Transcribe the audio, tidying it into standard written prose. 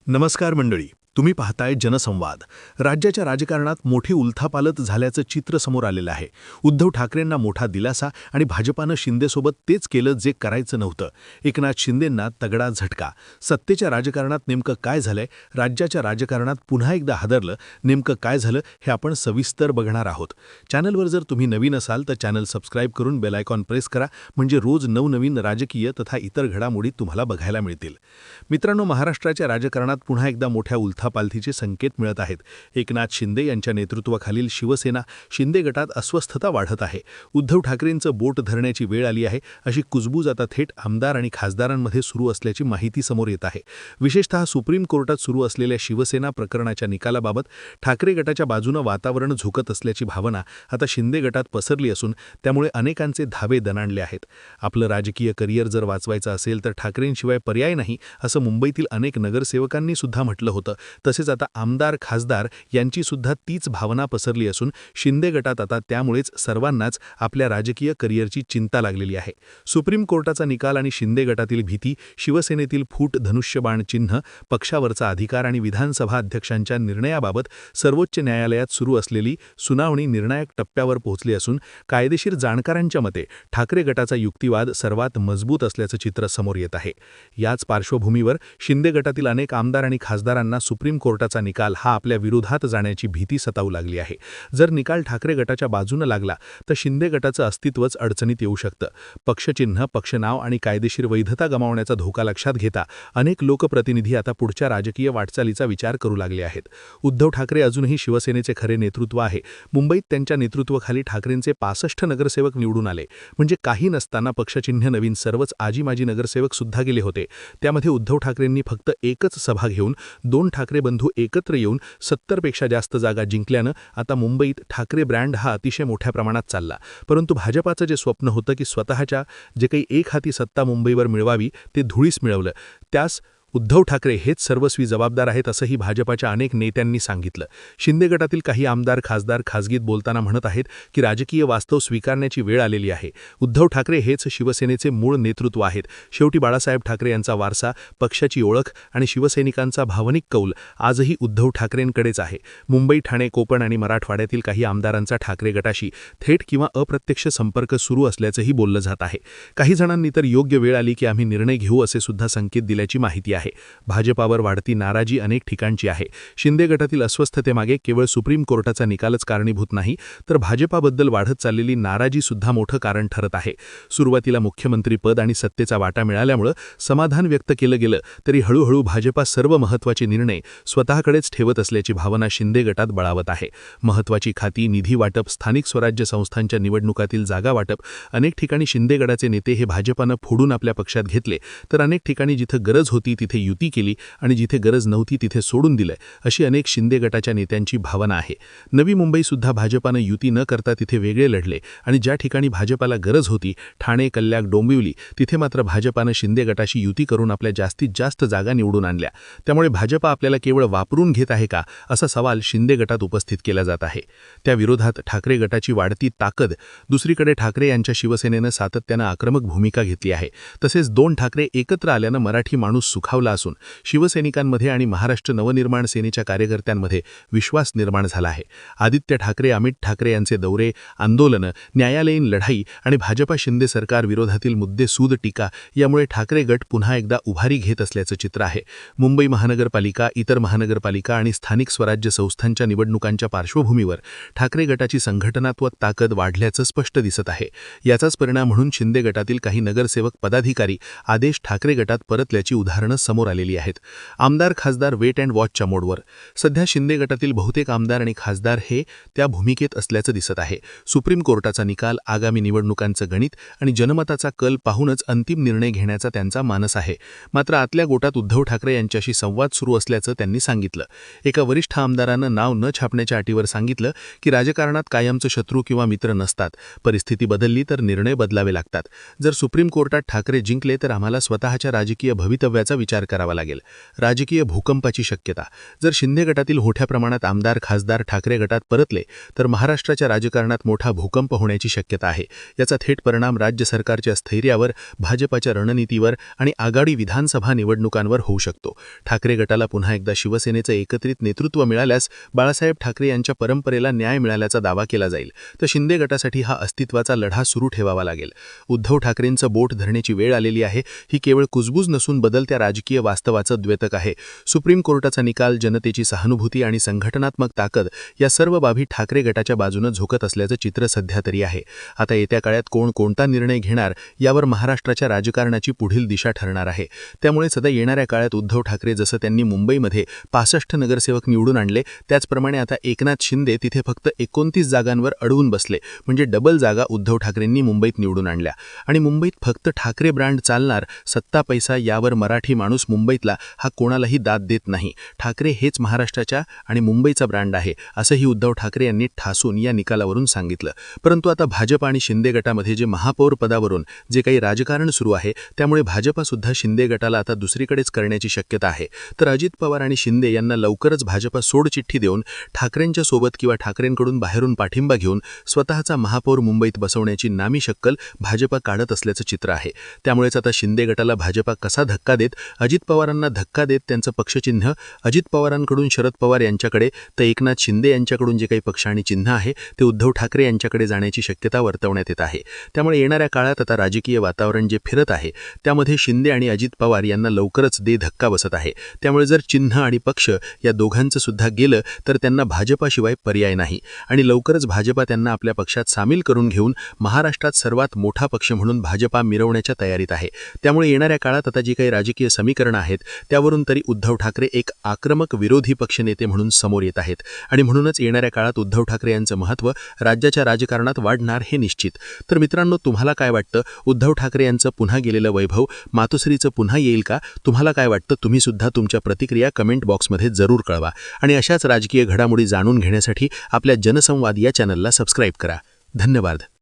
नमस्कार मंडळी, तुम्ही पाहताय जनसंवाद. राज्याच्या राजकारणात मोठी उलथापालथ झाल्याचं चित्र समोर आलेलं आहे. उद्धव ठाकरेंना मोठा दिलासा आणि भाजपानं शिंदेसोबत तेच केलं जे करायचं नव्हतं. एकनाथ शिंदेंना तगडा झटका. सत्तेच्या राजकारणात नेमकं काय झालंय, राज्याच्या राजकारणात पुन्हा एकदा हादरलं, नेमकं काय झालं हे आपण सविस्तर बघणार आहोत. चॅनलवर जर तुम्ही नवीन असाल तर चॅनल सबस्क्राईब करून बेल आयकॉन प्रेस करा, म्हणजे रोज नवनवीन राजकीय तथा इतर घडामोडी तुम्हाला बघायला मिळतील. मित्रांनो, महाराष्ट्राच्या राजकारणात पुन्हा एकदा मोठ्या उलथापालथीचे संकेत मिळत आहेत. एकनाथ शिंदे यांच्या नेतृत्वाखालील शिवसेना शिंदे गटात अस्वस्थता वाढत आहे. उद्धव ठाकरेंचं बोट धरण्याची वेळ आली आहे, अशी कुजबूज आता थेट आमदार आणि खासदारांमध्ये सुरू असल्याची माहिती समोर येत आहे. विशेषतः सुप्रीम कोर्टात सुरू असलेल्या शिवसेना प्रकरणाच्या निकालाबाबत ठाकरे गटाच्या बाजूनं वातावरण झुकत असल्याची भावना आता शिंदे गटात पसरली असून त्यामुळे अनेकांचे धावे दणाणले आहेत. आपलं राजकीय करिअर जर वाचवायचं असेल तर ठाकरेंशिवाय पर्याय नाही, असं मुंबईतील अनेक नगरसेवकांनी सुद्धा म्हटलं होतं. तसेच आता आमदार खासदार यांची सुद्धा तीच भावना पसरली असून शिंदे गटात आता त्यामुळेच सर्वांनाच आपल्या राजकीय करिअरची चिंता लागलेली आहे. सुप्रीम कोर्टाचा निकाल आणि शिंदे गटातील भीती, शिवसेनेतील फूट, धनुष्यबाण चिन्ह, पक्षावरचा अधिकार आणि विधानसभा अध्यक्षांच्या निर्णयाबाबत सर्वोच्च न्यायालयात सुरू असलेली सुनावणी निर्णायक टप्प्यावर पोहोचली असून कायदेशीर जाणकारांच्या मते ठाकरे गटाचा युक्तिवाद सर्वात मजबूत असल्याचं चित्र समोर येत आहे. याच पार्श्वभूमीवर शिंदे गटातील अनेक आमदार आणि खासदारांना सुप्रीम कोर्टाचा निकाल हा आपल्या विरोधात जाण्याची भीती सतावू लागली आहे. जर निकाल ठाकरे गटाच्या बाजूनं लागला तर शिंदे गटाचं अस्तित्वच अडचणीत येऊ शकतं. पक्षचिन्ह, पक्षनाव आणि कायदेशीर वैधता गमावण्याचा धोका लक्षात घेता अनेक लोकप्रतिनिधी आता पुढच्या राजकीय वाटचालीचा विचार करू लागले आहेत. उद्धव ठाकरे अजूनही शिवसेनेचे खरे नेतृत्व आहे. मुंबईत त्यांच्या नेतृत्वाखाली ठाकरेंचे 65 नगरसेवक निवडून आले. म्हणजे काही नसताना पक्षचिन्ह नवीन सर्वच आजी माजी नगरसेवक सुद्धा गेले होते. त्यामध्ये उद्धव ठाकरेंनी फक्त एकच सभा घेऊन 2 ठाकरे बंधू एकत्र येऊन 70 पेक्षा जास्त जागा जिंकल्यानं आता मुंबईत ठाकरे ब्रँड हा अतिशय मोठ्या प्रमाणात चालला. परंतु भाजपाचं जे स्वप्न होतं की स्वतःच्या जे काही एक हाती सत्ता मुंबईवर मिळवावी ते धुळीस मिळवलं. त्यास उद्धव ठाकरे हेच सर्वस्वी जबाबदार आहेत असंही भाजपाच्या अनेक नेत्यांनी सांगितलं. शिंदे गटातील काही आमदार खासदार खासगीत बोलताना म्हणत आहेत की राजकीय वास्तव स्वीकारण्याची वेळ आलेली आहे. उद्धव ठाकरे हेच शिवसेनेचे मूळ नेतृत्व आहेत. शेवटी बाळासाहेब ठाकरे यांचा वारसा, पक्षाची ओळख आणि शिवसैनिकांचा भावनिक कौल आजही उद्धव ठाकरेंकडेच आहे. मुंबई, ठाणे, कोकण आणि मराठवाड्यातील काही आमदारांचा ठाकरे गटाशी थेट किंवा अप्रत्यक्ष संपर्क सुरू असल्याचंही बोललं जात आहे. काही जणांनी तर योग्य वेळ आली की आम्ही निर्णय घेऊ असे सुद्धा संकेत दिल्याची माहिती आहे. भाजपावर वाढती नाराजी अनेक ठिकाणची आहे. शिंदे गटातील अस्वस्थतेमागे केवळ सुप्रीम कोर्टाचा निकालच कारणीभूत नाही, तर भाजपाबद्दल वाढत चाललेली नाराजी सुद्धा मोठं कारण ठरत आहे. सुरुवातीला मुख्यमंत्रीपद आणि सत्तेचा वाटा मिळाल्यामुळे समाधान व्यक्त केलं गेलं, तरी हळूहळू भाजपा सर्व महत्त्वाचे निर्णय स्वतःकडेच ठेवत असल्याची भावना शिंदे गटात बळावत आहे. महत्त्वाची खाती, निधी वाटप, स्थानिक स्वराज्य संस्थांच्या निवडणुकातील जागा वाटप, अनेक ठिकाणी शिंदे गटाचे नेते हे भाजपानं फोडून आपल्या पक्षात घेतले, तर अनेक ठिकाणी जिथं गरज होती तिथे युती केली आणि जिथे गरज नव्हती तिथे सोडून दिलंय, अशी अनेक शिंदे गटाच्या नेत्यांची भावना आहे. नवी मुंबईसुद्धा भाजपानं युती न करता तिथे वेगळे लढले आणि ज्या ठिकाणी भाजपाला गरज होती, ठाणे, कल्याण, डोंबिवली, तिथे मात्र भाजपानं शिंदे गटाशी युती करून आपल्या जास्तीत जास्त जागा निवडून आणल्या. त्यामुळे भाजपा आपल्याला केवळ वापरून घेत आहे का, असा सवाल शिंदे गटात उपस्थित केला जात आहे. त्या विरोधात ठाकरे गटाची वाढती ताकद. दुसरीकडे ठाकरे यांच्या शिवसेनेनं सातत्यानं आक्रमक भूमिका घेतली आहे. तसेच 2 ठाकरे एकत्र आल्यानं मराठी माणूस सुखावला असून शिवसैनिकांमध्ये आणि महाराष्ट्र नवनिर्माण सेनेच्या कार्यकर्त्यांमध्ये विश्वास निर्माण झाला आहे. आदित्य ठाकरे, अमित ठाकरे यांचे दौरे, आंदोलनं, न्यायालयीन लढाई आणि भाजपा शिंदे सरकार विरोधातील मुद्दे, सूद, टीका यामुळे ठाकरे गट पुन्हा एकदा उभारी घेत असल्याचं चित्र आहे. मुंबई महानगरपालिका, इतर महानगरपालिका आणि स्थानिक स्वराज्य संस्थांच्या निवडणुकांच्या पार्श्वभूमीवर ठाकरे गटाची संघटनात्मक ताकद वाढल्याचं स्पष्ट दिसत आहे. याचाच परिणाम म्हणून शिंदे गटातील काही नगरसेवक, पदाधिकारी आदेश ठाकरे गटात परतल्याची उदाहरणं समोर आलेली आहेत. आमदार खासदार वेट अँड वॉचच्या मोडवर. सध्या शिंदे गटातील बहुतेक आमदार आणि खासदार हे त्या भूमिकेत असल्याचं दिसत आहे. सुप्रीम कोर्टाचा निकाल, आगामी निवडणुकांचं गणित आणि जनमताचा कल पाहूनच अंतिम निर्णय घेण्याचा त्यांचा मानस आहे. मात्र आतल्या गोटात उद्धव ठाकरे यांच्याशी संवाद सुरू असल्याचं त्यांनी सांगितलं. एका वरिष्ठ आमदारानं नाव न छापण्याच्या अटीवर सांगितलं की राजकारणात कायमचं शत्रू किंवा मित्र नसतात. परिस्थिती बदलली तर निर्णय बदलावे लागतात. जर सुप्रीम कोर्टात ठाकरे जिंकले तर आम्हाला स्वतःच्या राजकीय भवितव्याचा विचार विचार करावा लागेल. राजकीय भूकंपाची शक्यता. जर शिंदे गटातील मोठ्या प्रमाणात आमदार खासदार ठाकरे गटात परतले तर महाराष्ट्राच्या राजकारणात मोठा भूकंप होण्याची शक्यता आहे. याचा थेट परिणाम राज्य सरकारच्या स्थैर्यावर, भाजपाच्या रणनीतीवर आणि आघाडी विधानसभा निवडणुकांवर होऊ शकतो. ठाकरे गटाला पुन्हा एकदा शिवसेनेचं एकत्रित नेतृत्व मिळाल्यास बाळासाहेब ठाकरे यांच्या परंपरेला न्याय मिळाल्याचा दावा केला जाईल. तर शिंदे गटासाठी हा अस्तित्वाचा लढा सुरू ठेवावा लागेल. उद्धव ठाकरेंचं बोट धरण्याची वेळ आलेली आहे. ही केवळ कुजबूज नसून बदलत्या राजकीय वास्तवाचं द्योतक आहे. सुप्रीम कोर्टाचा निकाल, जनतेची सहानुभूती आणि संघटनात्मक ताकद या सर्व बाबी ठाकरे गटाच्या बाजूनं झोकत असल्याचं चित्र सध्या तरी आहे. आता येत्या काळात कोण कोणता निर्णय घेणार यावर महाराष्ट्राच्या राजकारणाची पुढील दिशा ठरणार आहे. त्यामुळे सध्या येणाऱ्या काळात उद्धव ठाकरे जसं त्यांनी मुंबईमध्ये 65 नगरसेवक निवडून आणले, त्याचप्रमाणे आता एकनाथ शिंदे तिथे फक्त 29 जागांवर अडवून बसले. म्हणजे डबल जागा उद्धव ठाकरेंनी मुंबईत निवडून आणल्या. आणि मुंबईत फक्त ठाकरे ब्रँड चालणार, सत्ता पैसा यावर मराठी माणूस मुंबईतला हा कोणालाही दाद देत नाही. ठाकरे हेच महाराष्ट्राच्या आणि मुंबईचा ब्रँड आहे, असंही उद्धव ठाकरे यांनी ठासून या निकालावरून सांगितलं. परंतु आता भाजप आणि शिंदे गटामध्ये जे महापौर पदावरून जे काही राजकारण सुरू आहे, त्यामुळे भाजपसुद्धा शिंदे गटाला आता दुसरीकडेच करण्याची शक्यता आहे. तर अजित पवार आणि शिंदे यांना लवकरच भाजप सोडचिठ्ठी देऊन ठाकरेंच्या सोबत किंवा ठाकरेंकडून बाहेरून पाठिंबा घेऊन स्वतःचा महापौर मुंबईत बसवण्याची नामी शक्कल भाजप काढत असल्याचं चित्र आहे. त्यामुळेच आता शिंदे गटाला भाजप कसा धक्का देत, अजित पवारांना धक्का देत त्यांचं पक्षचिन्ह अजित पवारांकडून शरद पवार यांच्याकडे तर एकनाथ शिंदे यांच्याकडून जे काही पक्ष आणि चिन्ह आहे ते उद्धव ठाकरे यांच्याकडे जाण्याची शक्यता वर्तवण्यात येत आहे. त्यामुळे येणाऱ्या काळात आता राजकीय वातावरण जे फिरत आहे त्यामध्ये शिंदे आणि अजित पवार यांना लवकरच धक्का बसत आहे. त्यामुळे जर चिन्ह आणि पक्ष या दोघांचं सुद्धा गेलं तर त्यांना भाजपाशिवाय पर्याय नाही आणि लवकरच भाजपा त्यांना आपल्या पक्षात सामील करून घेऊन महाराष्ट्रात सर्वात मोठा पक्ष म्हणून भाजपा मिरवण्याच्या तयारीत आहे. त्यामुळे येणाऱ्या काळात आता जी काही राजकीय समीकरणं आहेत त्यावरून तरी उद्धव ठाकरे एक आक्रमक विरोधी पक्षनेते म्हणून समोर येत आहेत आणि म्हणूनच येणाऱ्या काळात उद्धव ठाकरे यांचं महत्त्व राज्याच्या राजकारणात वाढणार हे निश्चित. तर मित्रांनो, तुम्हाला काय वाटतं? उद्धव ठाकरे यांचं पुन्हा गेलेलं वैभव मातोश्रीचं पुन्हा येईल का? तुम्हाला काय वाटतं? तुम्ही सुद्धा तुमच्या प्रतिक्रिया कमेंट बॉक्समध्ये जरूर कळवा आणि अशाच राजकीय घडामोडी जाणून घेण्यासाठी आपल्या जनसंवाद या चॅनलला सबस्क्राईब करा. धन्यवाद.